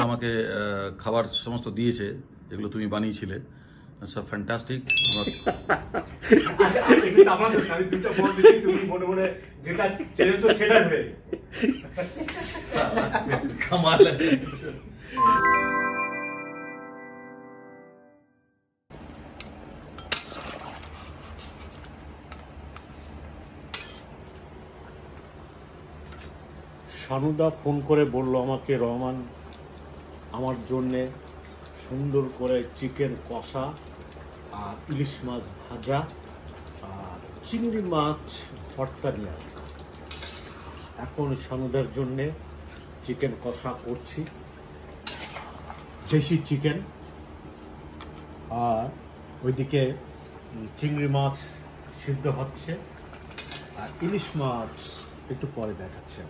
আমাকে খাবার সমস্ত দিয়েছে যেগুলো তুমি বানিয়েছিলে, সব ফ্যান্টাস্টিক। শানুদা ফোন করে বলল আমাকে, রহমান আমার জন্যে সুন্দর করে চিকেন কষা আর ইলিশ মাছ ভাজা আর চিংড়ি মাছ ভর্তা নিয়ে আসবে। এখন শানুদার জন্যে চিকেন কষা করছি, দেশি চিকেন, আর ওইদিকে চিংড়ি মাছ সিদ্ধ হচ্ছে আর ইলিশ মাছ একটু পরে দেখাচ্ছে।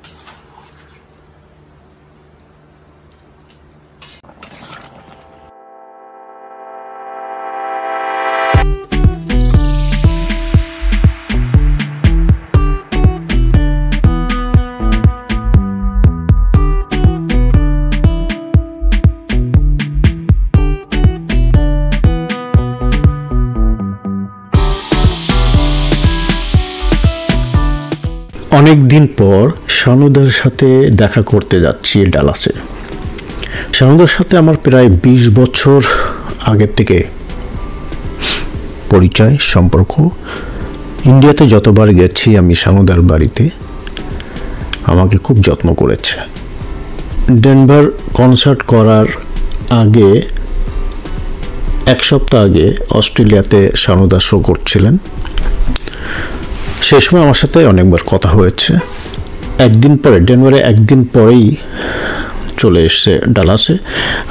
অনেক দিন পর শানুদার সাথে দেখা করতে যাচ্ছি ডালাসে। শানুদার সাথে আমার প্রায় 20 বছর আগের থেকে পরিচয়, সম্পর্ক। ইন্ডিয়াতে যতবার গেছি আমি শানুদার বাড়িতে, আমাকে খুব যত্ন করেছে। ডেনভার কনসার্ট করার আগে 1 সপ্তাহ আগে অস্ট্রেলিয়াতে শানুদা শো করছিলেন। সেই সময় আমার সাথে অনেকবার কথা হয়েছে। একদিন পরে, ডেনভারে একদিন পরেই চলে এসছে ডালাসে।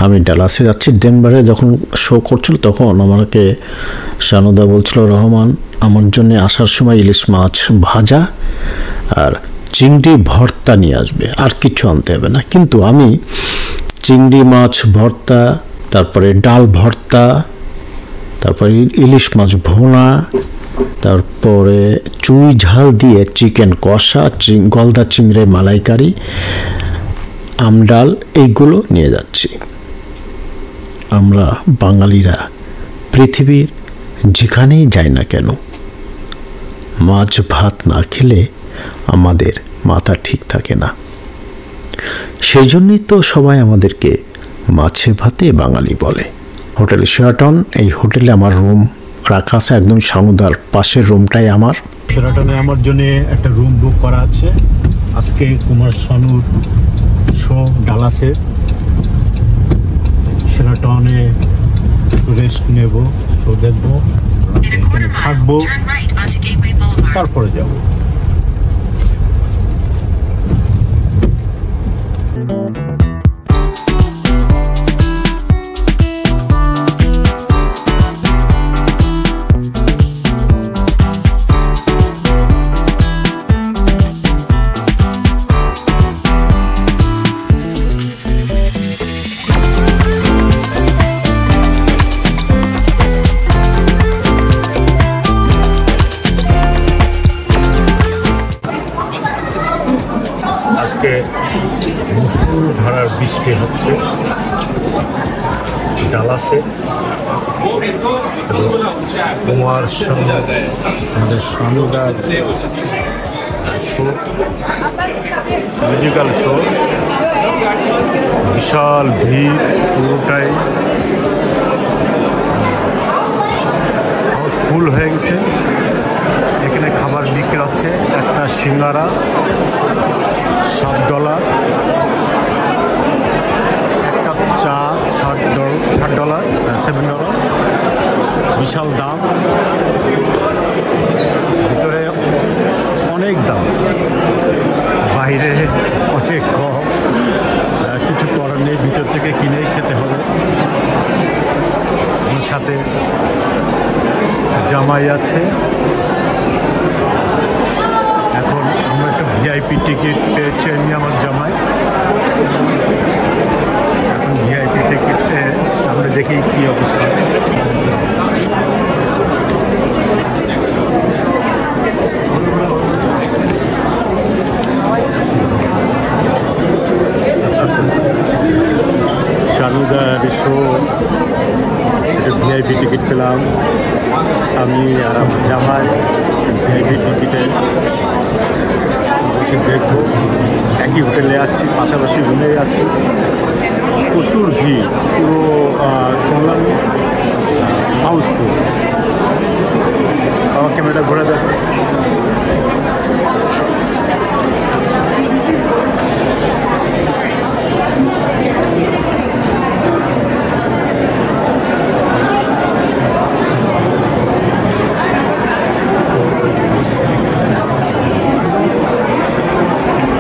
আমি ডালাসে যাচ্ছি। ডেনভারে যখন শো করছিল তখন আমাকে শানুদা বলছিল, রহমান আমার জন্য আসার সময় ইলিশ মাছ ভাজা আর চিংড়ি ভর্তা নিয়ে আসবে, আর কিছু আনতে হবে না। কিন্তু আমি চিংড়ি মাছ ভর্তা, তারপরে ডাল ভর্তা, তারপরে ইলিশ মাছ ভোনা, তারপরে চুই ঝাল দিয়ে চিকেন কষা, গলদা চিংড়ি মালাইকারি, আমডাল, এইগুলো নিয়ে যাচ্ছি। আমরা বাঙালিরা পৃথিবীর যেখানেই যাই না কেন, মাছ ভাত না খেলে আমাদের মাথা ঠিক থাকে না। সেই জন্যই তো সবাই আমাদেরকে মাছে ভাতে বাঙালি বলে। হোটেল শেরাটন, এই হোটেলে আমার রুম রাখা আছে, একদম শানুদার পাশের রুমটাই আমার। শেরাটনে আমার জন্য একটা রুম বুক করা আছে। আজকে কুমার শানুর শো ডালাসে, শেরাটনে রেস্ট নেব, শো দেখবো, এখানে থাকবো, তারপরে যাব। মুষলধারার বৃষ্টি হচ্ছে ডালাসে। কুমার শানু, আমাদের শানুদার শো, মিউজিক্যাল শো, বিশাল ভিড়, পুরোটাই ফুল হয়ে গেছে। এখানে খাবার বিক্রি হচ্ছে, একটা সিঙ্গারা $7, এক কাপ চা $7, $7, বিশাল দাম। ভিতরে অনেক দাম, বাইরে অনেক কম। কিছু করার নেই, ভিতর থেকে কিনেই খেতে হবে। সাথে জামাই আছে। এখন আমরা একটা ভিআইপি টিকিট পেয়েছি আমি, আমার জামাই। এখন ভিআইপি টিকিট সামনে দেখি কি অবস্থা। যারা যা ভাই ভিআইপি টিকিটে বসে দেখবো, একই হোটেলে যাচ্ছি, পাশাপাশি রুমে যাচ্ছি, প্রচুর ভিড়, পুরো শুনলাম হাউসফুল। আমার ক্যামেরাটা ঘুরে দেখো।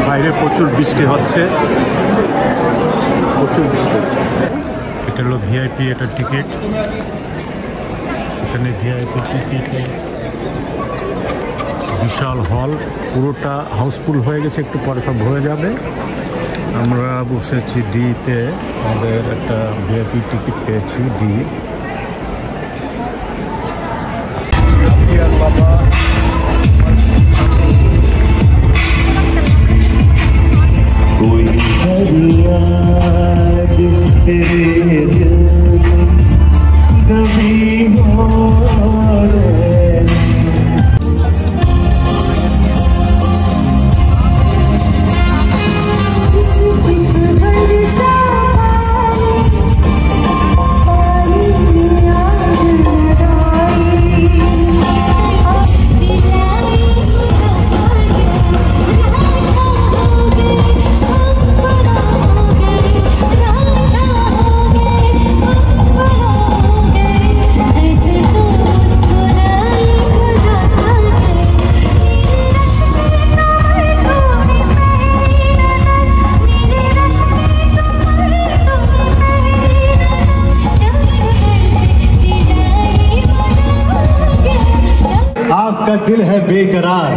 বাইরে প্রচুর বৃষ্টি হচ্ছে, প্রচুর বৃষ্টি হচ্ছে। এটা হলো ভিআইপি, এটা টিকিট, এখানে ভিআইপি টিকিটে বিশাল হল, পুরোটা হাউসফুল হয়ে গেছে, একটু পরে সব ভরে যাবে। আমরা বসেছি ডিতে, আমাদের একটা ভিআইপি টিকিট পেয়েছি ডি। বাবা कोई फरियाद तेरे दिल में कभी हो आपका दिल है बेकरार,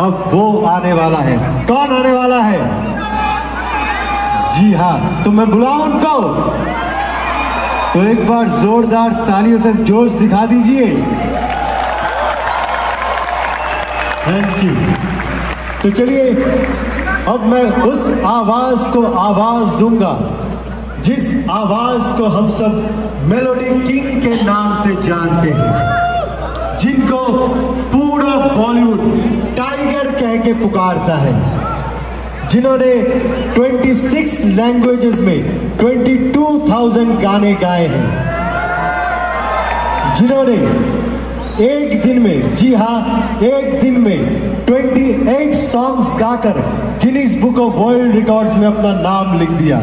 अब वो आने वाला है। कौन आने वाला है? जी हाँ, तो मैं बुलाऊं उनको? तो एक बार जोरदार तालियों से जोश दिखा दीजिए। Thank you. तो चलिए अब मैं उस आवाज को आवाज दूंगा जिस आवाज को हम सब मेलोडी किंग के नाम से जानते हैं, जिनको पूरा बॉलीवुड टाइगर कह के पुकारता है, जिन्होंने 26 लैंग्वेजेस में 22,000 गाने गाए हैं, जिन्होंने एक दिन में, जी हाँ एक दिन में 28 सॉन्ग्स गाकर Guinness book of world records में अपना नाम लिख दिया,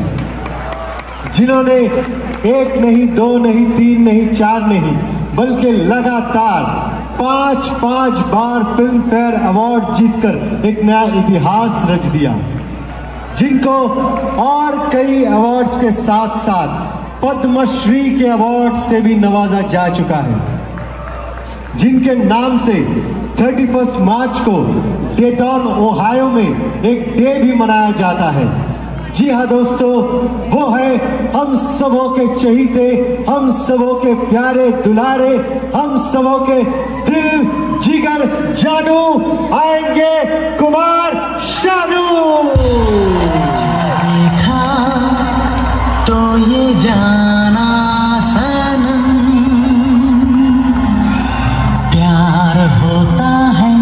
जिन्होंने एक नहीं, दो नहीं, तीन नहीं, चार नहीं, बल्कि लगातार 5 बार फिल्म फेयर अवार्ड जीतकर एक नया इतिहास रच दिया, जिनको और कई अवार्ड्स के साथ साथ पद्मश्री के अवार्ड से भी नवाजा जा चुका है, जिनके नाम से 31 मार्च को डेटॉन ओहायो में एक डे भी मनाया जाता है। जी हाँ दोस्तों, वो है हम सबों के चहीते, हम सबों के प्यारे दुलारे, हम सबों के दिल जिगर जानू, आएंगे कुमार शानू। देखा तो ये जाना सनम, प्यार होता है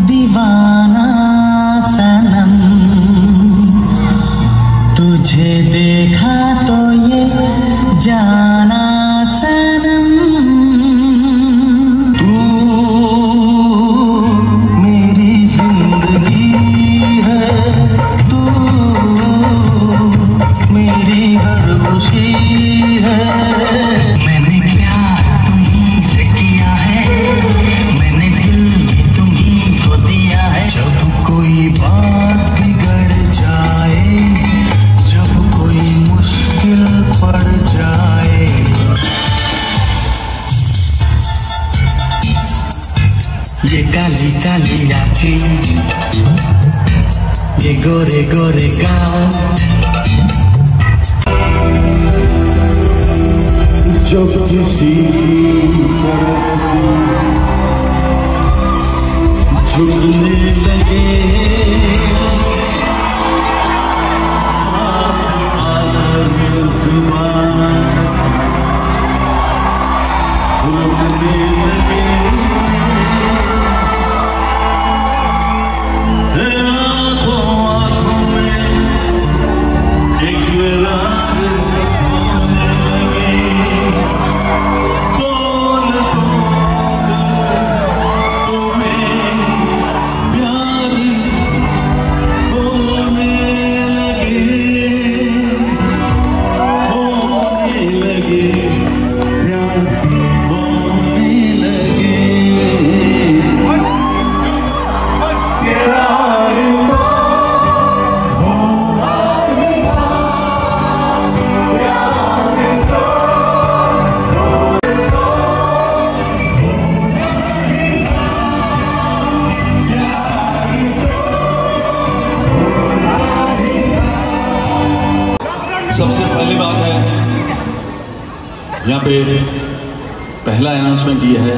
दीवाना सनम, तुझे देखा तो ये जाना सनम, तू मेरी जिंदगी है, तू मेरी हर खुशी है। मैंने प्यार तुम्हीं से किया है, मैंने दिल भी तुम्हीं को दिया है। जब कोई बात बिगड़ जाए, जब कोई मुश्किल पड़ जाए, ये काली काली आंखें, ये गोरे गोरे गाँव, जब किसी झुकने लगे जुबान रुकने लगे, यहाँ पे पहला अनाउंसमेंट ये है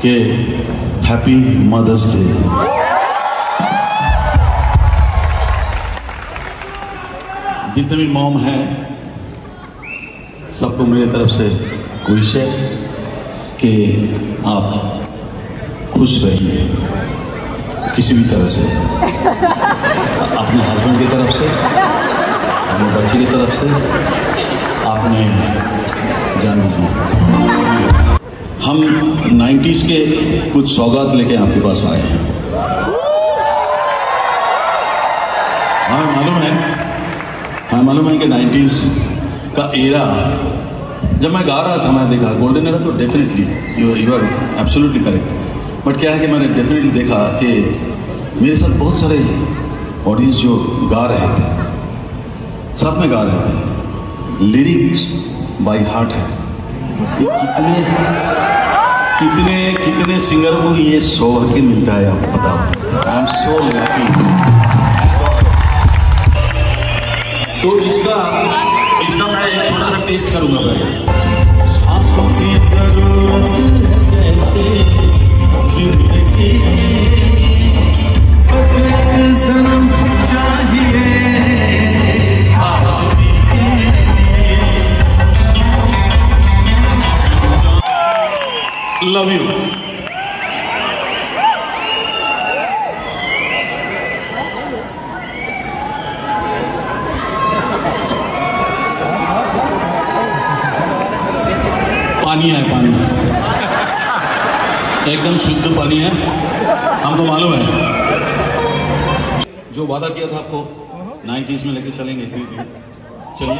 कि हैप्पी मदर्स डे। जितने भी मॉम हैं सबको मेरी तरफ से विश है कि आप खुश रहिए किसी भी तरह से, अपने हस्बैंड की तरफ से, अपने बच्चे की तरफ से, आपने जान लीजिए। हम 90s के कुछ सौगात लेके आपके पास आए हैं। हमें मालूम है कि 90s का एरा, जब मैं गा रहा था मैं देखा गोल्डन एरा, तो definitely you are absolutely correct. But क्या है कि मैंने डेफिनेटली देखा कि मेरे साथ बहुत सारे ऑडियंस जो गा रहे थे, साथ में गा रहे थे, लिरिक्स बाय हार्ट है। कितने सिंगर को ये सौभाग्य मिलता है, आप बताओ। I am so lucky. तो इसका मैं एक छोटा सा टेस्ट करूंगा पहले। सांसों की जरूरत है जैसे जिंदगी, बस एक सनम चाहिए आशिकी। Love you. पानी है, पानी एकदम शुद्ध पानी है, हमको मालूम है। जो वादा किया था आपको 90s में लेके चलेंगे, चलिए।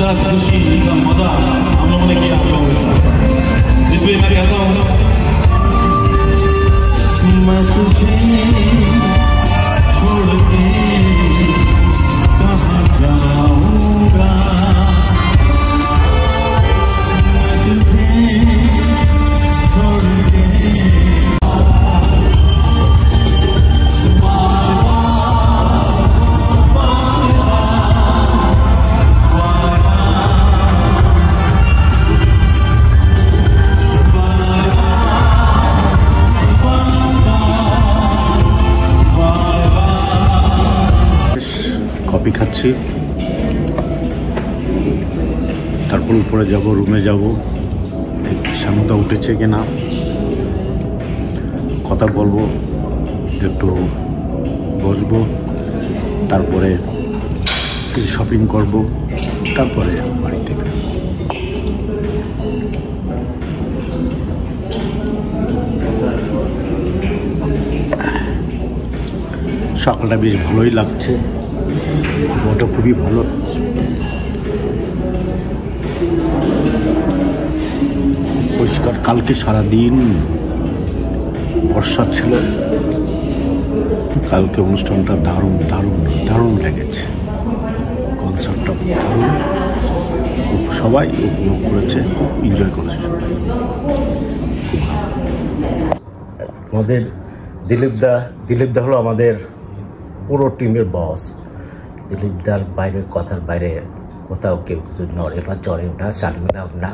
साथ खुशी का मजा हम लोगों ने किया आप लोगों के साथ, जिसमें मैं कहता हूँ मैं तुझे छोड़ के कहाँ जाऊँगा, मैं तुझे छोड़ के কফি খাচ্ছি, তারপর উপরে যাব, রুমে যাব, সামুদা উঠেছে কিনা কথা বলবো, একটু বসবো, তারপরে কিছু শপিং করব, তারপরে বাড়িতে সকালটা বেশ ভালোই লাগছে, ওটা খুবই ভালো। পরিষ্কার, কালকে সারাদিন বর্ষা ছিল, কালকে অনুষ্ঠানটা দারুণ দারুণ দারুণ লেগেছে, কনসার্টটা দারুণ, সবাই উপভোগ করেছে, খুব এনজয় করেছে সবাই, খুব ভালো। আমাদের দিলীপদা হলো আমাদের পুরো টিমের বস। দিলীপদার বাইরের কথার বাইরে কোথাও কেউ কিছু নড়ে না, চড়ে ওঠা, সামনে না।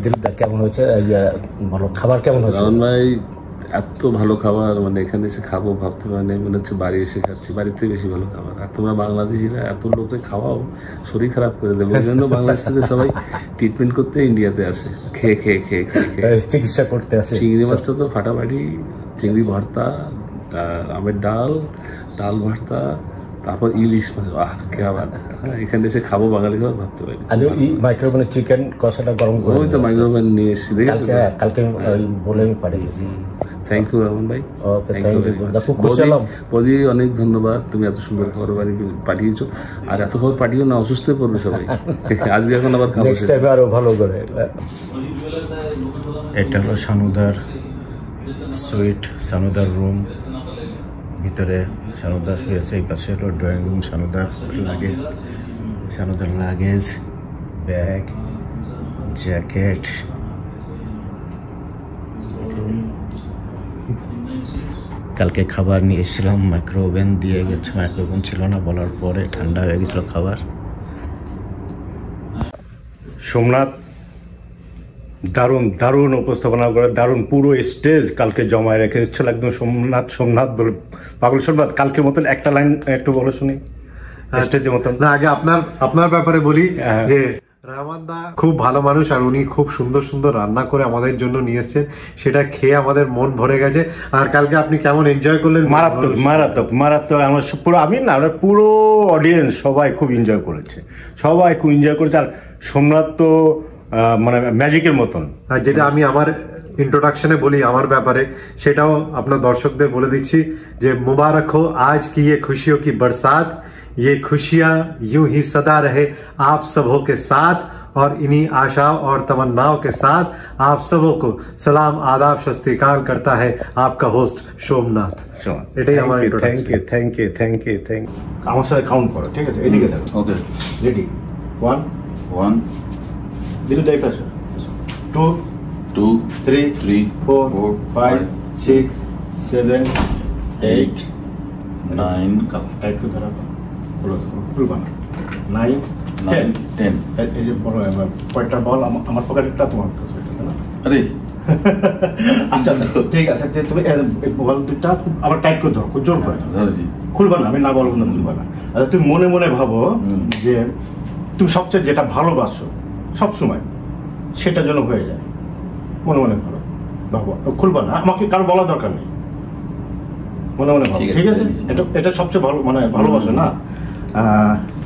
দিলীপদা কেমন হয়েছে, ভালো খাবার কেমন হয়েছে? ভাই এত ভালো খাবার, মানে এখানে এসে খাবো ভাবতে পারি, মনে হচ্ছে বাড়ি এসে খাচ্ছি, বাড়িতে বেশি ভালো খাবার। আর তোমরা বাংলাদেশিরা এত লোকে খাওয়াও, শরীর খারাপ করে দেবো, ওই জন্য বাংলাদেশ থেকে সবাই ট্রিটমেন্ট করতে ইন্ডিয়াতে আসে, খেয়ে খেয়ে খেয়ে খেয়ে খেয়ে চিকিৎসা করতে আসে। চিংড়ি মাছটা তো ফাটাফাটি, চিংড়ি ভর্তা, আমের ডাল ভর্তা, তারপর ইলিশ মাছ, কে আবার এখানে এসে খাবো বাঙালি খাবার ভাবতে পারি। আজ এই মাইক্রোওভেনে চিকেন কষাটা গরম করে ওই তো মাইক্রোওভেন নিয়ে এসেছি, কালকে বলে আমি পাঠিয়ে দিয়েছি। থ্যাংক ইউ রহমান ভাই, খুব খুশি হলাম। বৌদি অনেক ধন্যবাদ, তুমি এত সুন্দর খাবার বাড়ি পাঠিয়েছো, আর এত খাবার পাঠিয়েও না, অসুস্থ পড়বে সবাই। আজকে এখন আবার খাবো, নেক্সট টাইমে আরো ভালো করে। এটা হলো সানুদার সুইট, সানুদার রুম, ভিতরে সানুদা শুয়েছে, এই পাশে হলো ড্রয়িং রুম, সানুদার লাগেজ, ব্যাগ, জ্যাকেট। কালকে খাবার নিয়ে এসেছিলাম, মাইক্রোওভেন দিয়ে গেছে, মাইক্রোওভেন ছিল না, বলার পরে ঠান্ডা হয়ে গেছিল খাবার। সোমনাথ দারুণ দারুণ উপস্থাপনা করে, দারুণ পুরো স্টেজ কালকে জমায় রেখেছিল একদম। সোমনাথ বলে পাগল সোমনাথ, কালকে মতন একটা লাইন একটু বলে শুনি স্টেজের মতন। না, আগে আপনার ব্যাপারে বলি যে রহমান দা খুব ভালো মানুষ, আর উনি খুব সুন্দর সুন্দর রান্না করে আমাদের জন্য নিয়ে এসছেন, সেটা খেয়ে আমাদের মন ভরে গেছে। আর কালকে আপনি কেমন এনজয় করলেন? মারাত্মক মারাত্মক মারাত্মক। আমার পুরো আমি না, পুরো অডিয়েন্স সবাই খুব এনজয় করেছে, সবাই খুব এনজয় করেছে। আর সোমনাথ তো মানে ম্যাজিকের মতন। আর যেটা আমি আমার इंट्रोडक्शन बोली हमारे ব্যাপারে সেটাও আপনার দর্শকদের বলে দিচ্ছি যে मुबारक हो आज की ये खुशियों की बरसात, ये खुशियां यूं ही सदा रहे आप सबों के साथ, और इन्हीं आशाओं और तमन्नाओं के साथ आप सबों को सलाम आदाब शस्त्रीकाल करता है आपका होस्ट सोमनाथ। এটাই আমার thank you thank you thank you thank you. আমার সাথে কাউন্ট করো, ঠিক আছে? এদিকে দেখো। ওকে, রেডি? 1 1 দিলু দাই পাশে 2 2 3 3 4 5 6 7 8 9 টাইট করে ধরা ক্লোজ করো, খুলবা না। 9 9 10 এই যে বড় কয়টা বল আমার পকেটটা তোমার কাছে না? আরে আচ্ছা আচ্ছা ঠিক আছে, তুমি বল দুটো আবার টাইট করে ধরো, জোর করে ধরেছি। খুলবা না, আমি না বলবো না, খুলবা না। আচ্ছা তুমি মনে মনে ভাবো যে তুমি সবচেয়ে যেটা ভালোবাসো সবসময় সেটার জন্য হয়ে যায়, মনে মনে ভাবো, ভাবো, খুলবা না, আমাকে কারো বলা দরকার নেই, মনে মনে ভাবো, ঠিক আছে? এটা এটা সবচেয়ে ভালো মানে ভালোবাসো না।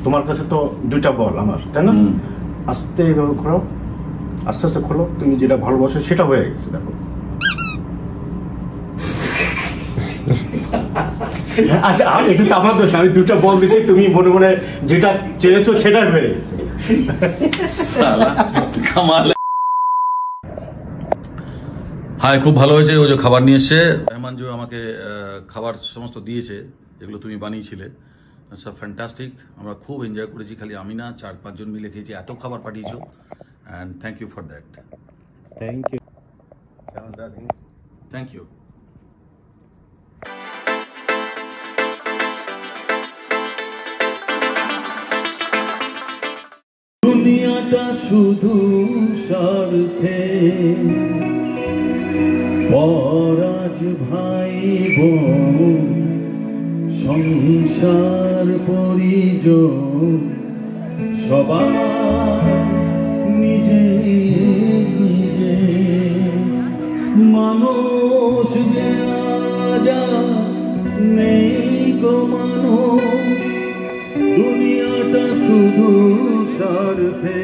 তোমার কাছে তো দুইটা বল আমার, তাই না? আস্তে এভাবে খোলো, আস্তে আস্তে খোলো, তুমি যেটা ভালোবাসো সেটা হয়ে গেছে, দেখো। আচ্ছা আর এটা তো আমার দোষ, আমি দুটো বল দিছি, তুমি মনে মনে যেটা চেয়েছো সেটা হয়ে গেছে। হ্যাঁ খুব ভালো হয়েছে, ও যে খাবার নিয়ে এসছে, মেহমান যে আমাকে খাবার সমস্ত দিয়েছে যেগুলো তুমি বানিয়েছিলে, সব ফ্যান্টাস্টিক, আমরা খুব এনজয় করেছি। খালি আমি না, 4-5 জন মিলে খেয়েছি, এত খাবার পাঠিয়েছো, and thank you for that. Thank you. Thank you. দুনিয়াটা শুধু স্বার্থে, পরাজ ভাই বোন, সংসার পরিজন, সবাই নিজে নিজে, মানুষ যে আজ নেই গো মানুষ, দুনিয়াটা শুধু স্বার্থে।